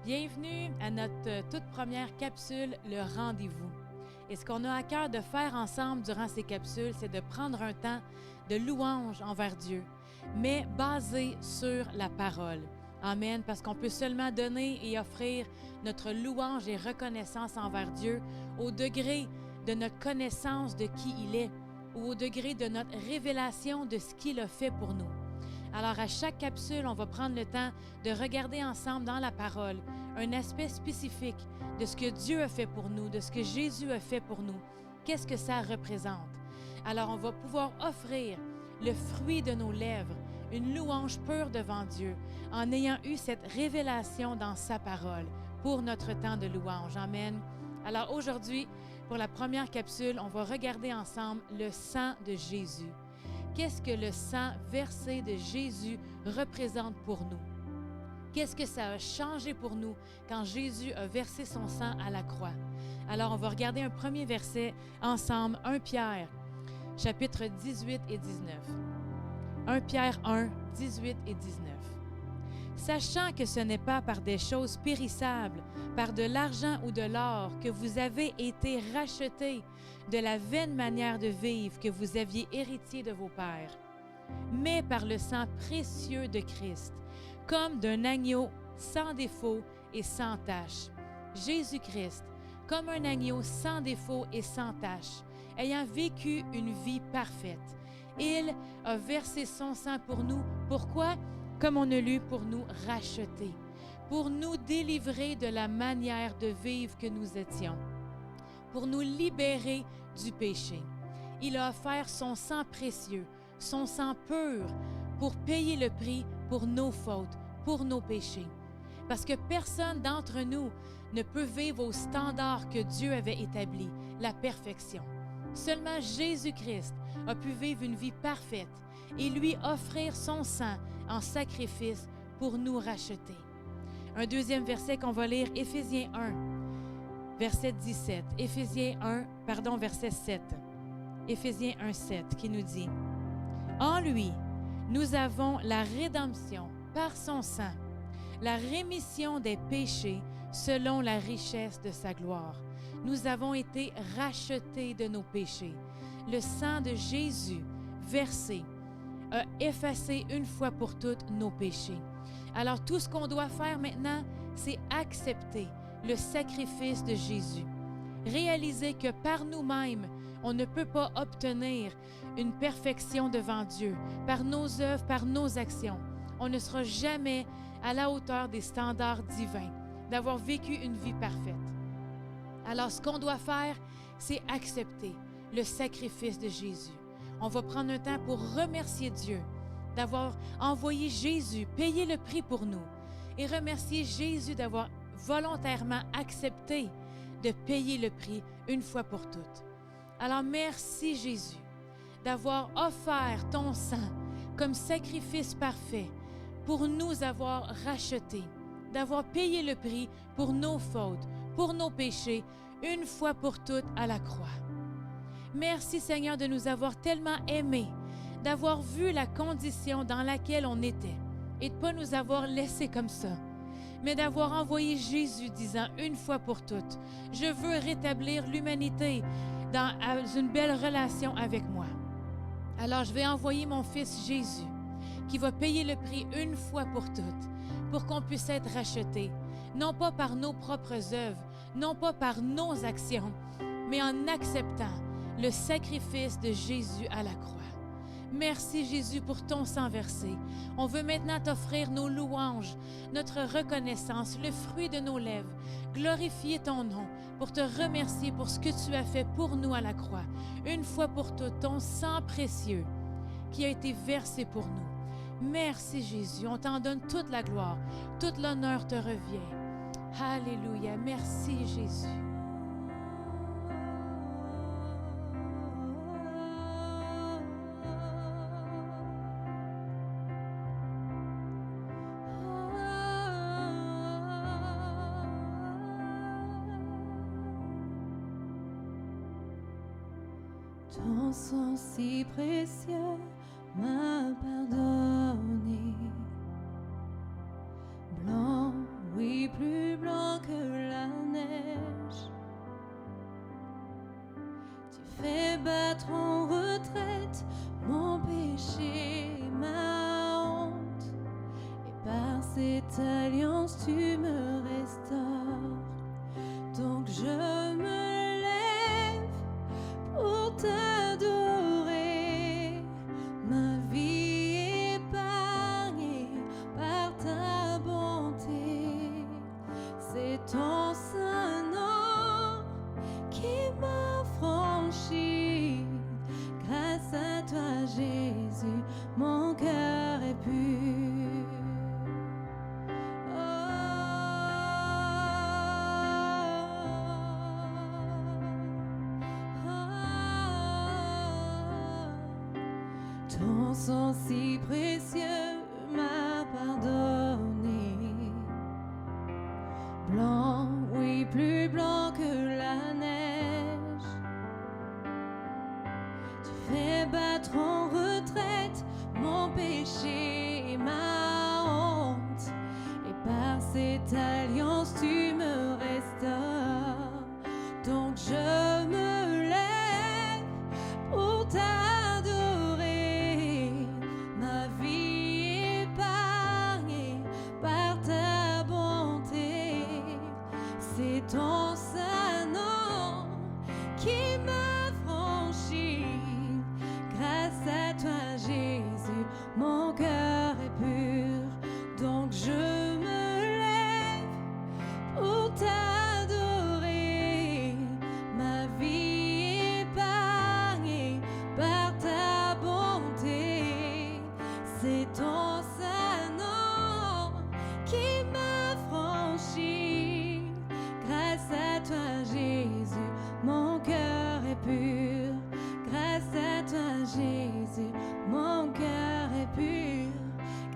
Bienvenue à notre toute première capsule, le rendez-vous. Et ce qu'on a à cœur de faire ensemble durant ces capsules, c'est de prendre un temps de louange envers Dieu, mais basé sur la parole. Amen, parce qu'on peut seulement donner et offrir notre louange et reconnaissance envers Dieu au degré de notre connaissance de qui il est ou au degré de notre révélation de ce qu'il a fait pour nous. Alors, à chaque capsule, on va prendre le temps de regarder ensemble dans la parole un aspect spécifique de ce que Dieu a fait pour nous, de ce que Jésus a fait pour nous. Qu'est-ce que ça représente? Alors, on va pouvoir offrir le fruit de nos lèvres, une louange pure devant Dieu, en ayant eu cette révélation dans sa parole pour notre temps de louange. Amen. Alors, aujourd'hui, pour la première capsule, on va regarder ensemble le sang de Jésus. Qu'est-ce que le sang versé de Jésus représente pour nous? Qu'est-ce que ça a changé pour nous quand Jésus a versé son sang à la croix? Alors, on va regarder un premier verset ensemble, 1 Pierre, chapitre 18 et 19. 1 Pierre 1, 18 et 19. Sachant que ce n'est pas par des choses périssables, par de l'argent ou de l'or, que vous avez été rachetés de la vaine manière de vivre que vous aviez hérité de vos pères, mais par le sang précieux de Christ, comme d'un agneau sans défaut et sans tache. Jésus-Christ, comme un agneau sans défaut et sans tache, ayant vécu une vie parfaite, il a versé son sang pour nous. Pourquoi? Comme on a lu, pour nous racheter, pour nous délivrer de la manière de vivre que nous étions, pour nous libérer du péché. Il a offert son sang précieux, son sang pur, pour payer le prix pour nos fautes, pour nos péchés. Parce que personne d'entre nous ne peut vivre au standard que Dieu avait établi, la perfection. Seulement Jésus-Christ a pu vivre une vie parfaite et lui offrir son sang en sacrifice pour nous racheter. Un deuxième verset qu'on va lire, Éphésiens 1, verset 17. Verset 7. Éphésiens 1, 7, qui nous dit « En lui, nous avons la rédemption par son sang, la rémission des péchés selon la richesse de sa gloire. Nous avons été rachetés de nos péchés. Le sang de Jésus versé a effacé une fois pour toutes nos péchés. Alors tout ce qu'on doit faire maintenant, c'est accepter le sacrifice de Jésus. Réaliser que par nous-mêmes, on ne peut pas obtenir une perfection devant Dieu, par nos œuvres, par nos actions. On ne sera jamais à la hauteur des standards divins, d'avoir vécu une vie parfaite. Alors, ce qu'on doit faire, c'est accepter le sacrifice de Jésus. On va prendre un temps pour remercier Dieu d'avoir envoyé Jésus, payer le prix pour nous, et remercier Jésus d'avoir volontairement accepté de payer le prix une fois pour toutes. Alors, merci Jésus d'avoir offert ton sang comme sacrifice parfait pour nous avoir rachetés, d'avoir payé le prix pour nos fautes, pour nos péchés, une fois pour toutes à la croix. Merci Seigneur de nous avoir tellement aimés, d'avoir vu la condition dans laquelle on était et de ne pas nous avoir laissés comme ça, mais d'avoir envoyé Jésus disant une fois pour toutes, « Je veux rétablir l'humanité dans une belle relation avec moi. » Alors je vais envoyer mon fils Jésus qui va payer le prix une fois pour toutes pour qu'on puisse être rachetés, non pas par nos propres œuvres, non pas par nos actions, mais en acceptant le sacrifice de Jésus à la croix. Merci Jésus pour ton sang versé. On veut maintenant t'offrir nos louanges, notre reconnaissance, le fruit de nos lèvres, glorifier ton nom pour te remercier pour ce que tu as fait pour nous à la croix, une fois pour toutes, ton sang précieux qui a été versé pour nous. Merci Jésus, on t'en donne toute la gloire, toute l'honneur te revient. Alléluia, merci Jésus. Ton sang si précieux m'a pardonné. Blanc, oui, plus blanc que la neige. Tu fais battre en retraite mon péché, ma honte. Et par cette alliance, tu me restaures. Donc je me lève pour t'adorer, ma vie épargnée par ta bonté. C'est ton saint nom qui m'a franchi. Grâce à toi, Jésus, mon cœur est pur. Ton sang si précieux m'a pardonné. Blanc, oui, plus blanc que la neige. Tu fais battre en retraite mon péché et ma honte. Et par cette alliance, tu me restaures. Donc je me lève pour t'adorer, ma vie épargnée par ta bonté. C'est ton saint nom qui m'a franchi. Grâce à toi, Jésus, mon cœur est pur. Donc je me lève pour t'adorer, ma vie épargnée par ta bonté. C'est ton saint nom qui m'a franchi. Grâce à toi, Jésus, mon cœur est pur. Grâce à toi, Jésus, mon cœur est pur.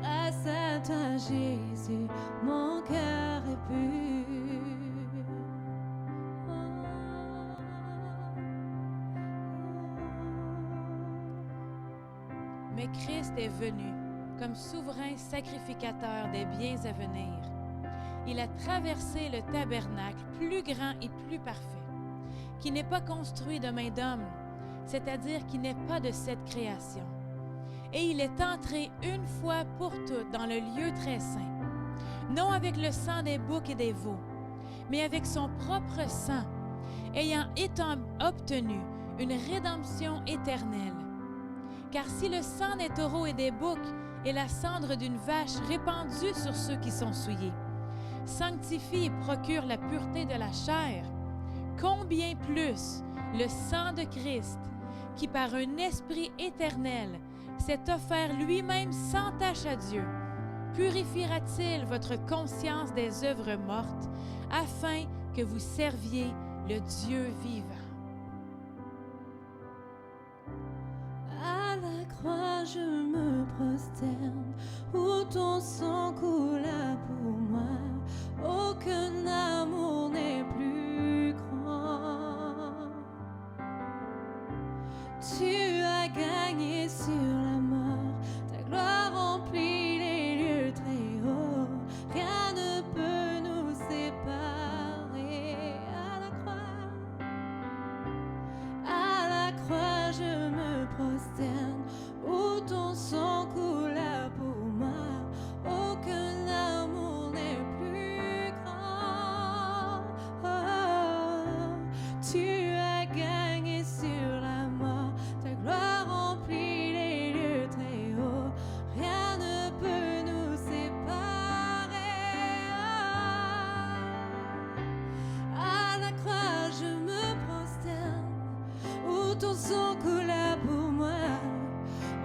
Grâce à toi, Jésus, mon cœur est pur. Mais Christ est venu comme souverain sacrificateur des biens à venir. Il a traversé le tabernacle plus grand et plus parfait, qui n'est pas construit de main d'homme, c'est-à-dire qui n'est pas de cette création. Et il est entré une fois pour toutes dans le lieu très saint, non avec le sang des boucs et des veaux, mais avec son propre sang, ayant obtenu une rédemption éternelle. Car si le sang des taureaux et des boucs et la cendre d'une vache répandue sur ceux qui sont souillés sanctifie et procure la pureté de la chair, combien plus le sang de Christ, qui par un esprit éternel s'est offert lui-même sans tache à Dieu, purifiera-t-il votre conscience des œuvres mortes, afin que vous serviez le Dieu vivant. À la croix, je me prosterne, où ton sang coula pour moi. Aucun amour n'est plus grand. Tu as gagné sur la mort, ta gloire remplit les lieux très hauts. Rien ne peut nous séparer. À la croix, je me prosterne, où ton sang coula pour moi. Aucun amour n'est plus grand. Tu as gagné sur la mort, ta gloire remplit les lieux très hauts. Rien ne peut nous séparer. À la croix, je me prosterne, où ton sang coula pour moi.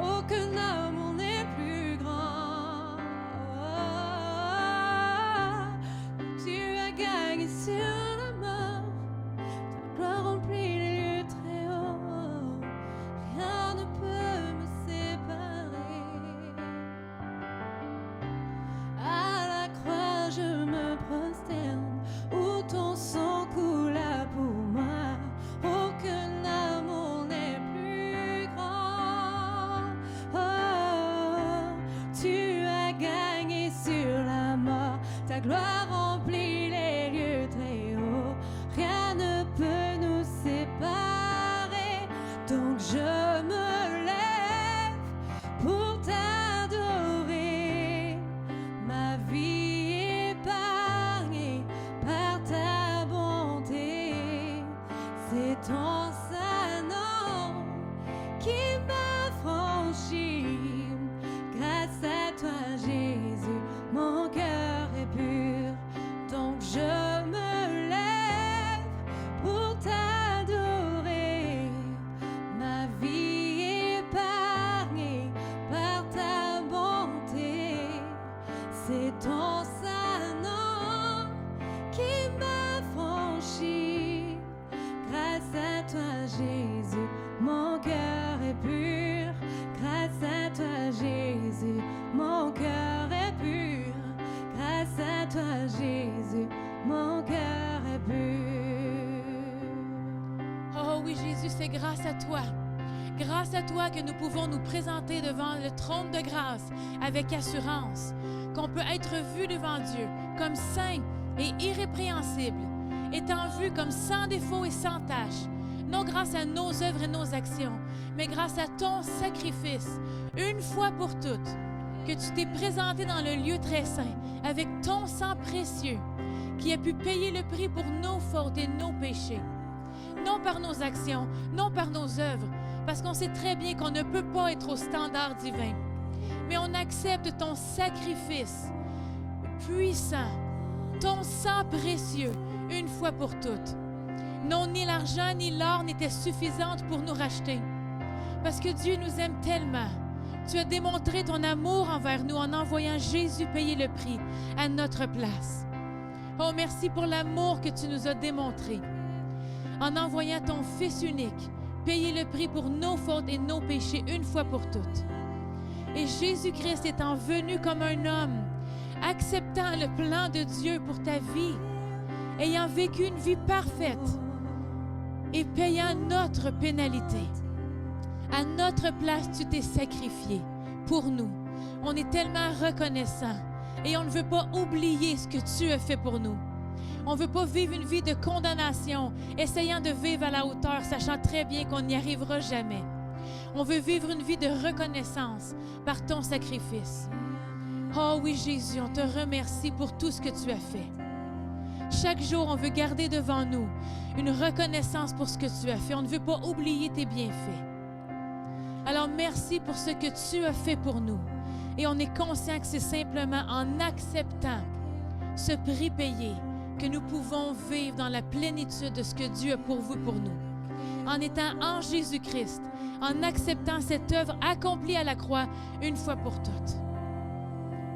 Aucun amour n'est plus grand. Tu as gagné sur la mort, ta gloire remplit les lieux très hauts. Rien ne peut me séparer. À la croix, je me prosterne, où ton sang coula pour moi. Aucun amour n'est plus franchi. Grâce à toi, Jésus, mon cœur est pur. Donc je me lève pour t'adorer. Ma vie épargnée par ta bonté. C'est ton saint nom qui m'a franchi. Grâce à toi, Jésus, mon cœur est pur. Grâce à toi, Jésus, mon cœur est pur. Grâce à toi, Jésus, mon cœur est pur. Oh oui, Jésus, c'est grâce à toi. Grâce à toi que nous pouvons nous présenter devant le trône de grâce avec assurance, qu'on peut être vu devant Dieu comme saint et irrépréhensible, étant vu comme sans défaut et sans tache, non grâce à nos œuvres et nos actions, mais grâce à ton sacrifice, une fois pour toutes, que tu t'es présenté dans le lieu très saint avec ton sang précieux, qui a pu payer le prix pour nos fautes et nos péchés. Non par nos actions, non par nos œuvres, parce qu'on sait très bien qu'on ne peut pas être au standard divin. Mais on accepte ton sacrifice puissant, ton sang précieux, une fois pour toutes. Non, ni l'argent ni l'or n'étaient suffisantes pour nous racheter. Parce que Dieu nous aime tellement. Tu as démontré ton amour envers nous en envoyant Jésus payer le prix à notre place. Oh, merci pour l'amour que tu nous as démontré. En envoyant ton Fils unique, payer le prix pour nos fautes et nos péchés une fois pour toutes. Et Jésus-Christ étant venu comme un homme, acceptant le plan de Dieu pour ta vie, ayant vécu une vie parfaite et payant notre pénalité. À notre place, tu t'es sacrifié pour nous. On est tellement reconnaissants et on ne veut pas oublier ce que tu as fait pour nous. On ne veut pas vivre une vie de condamnation, essayant de vivre à la hauteur, sachant très bien qu'on n'y arrivera jamais. On veut vivre une vie de reconnaissance par ton sacrifice. Oh oui, Jésus, on te remercie pour tout ce que tu as fait. Chaque jour, on veut garder devant nous une reconnaissance pour ce que tu as fait. On ne veut pas oublier tes bienfaits. Alors, merci pour ce que tu as fait pour nous. Et on est conscient que c'est simplement en acceptant ce prix payé que nous pouvons vivre dans la plénitude de ce que Dieu a pourvu pour nous. En étant en Jésus-Christ, en acceptant cette œuvre accomplie à la croix une fois pour toutes.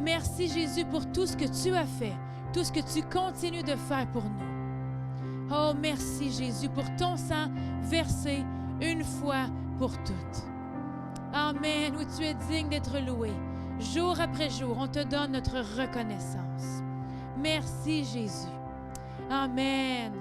Merci Jésus pour tout ce que tu as fait, tout ce que tu continues de faire pour nous. Oh, merci Jésus pour ton sang versé une fois pour toutes. Amen. Oui, tu es digne d'être loué. Jour après jour, on te donne notre reconnaissance. Merci Jésus. Amen.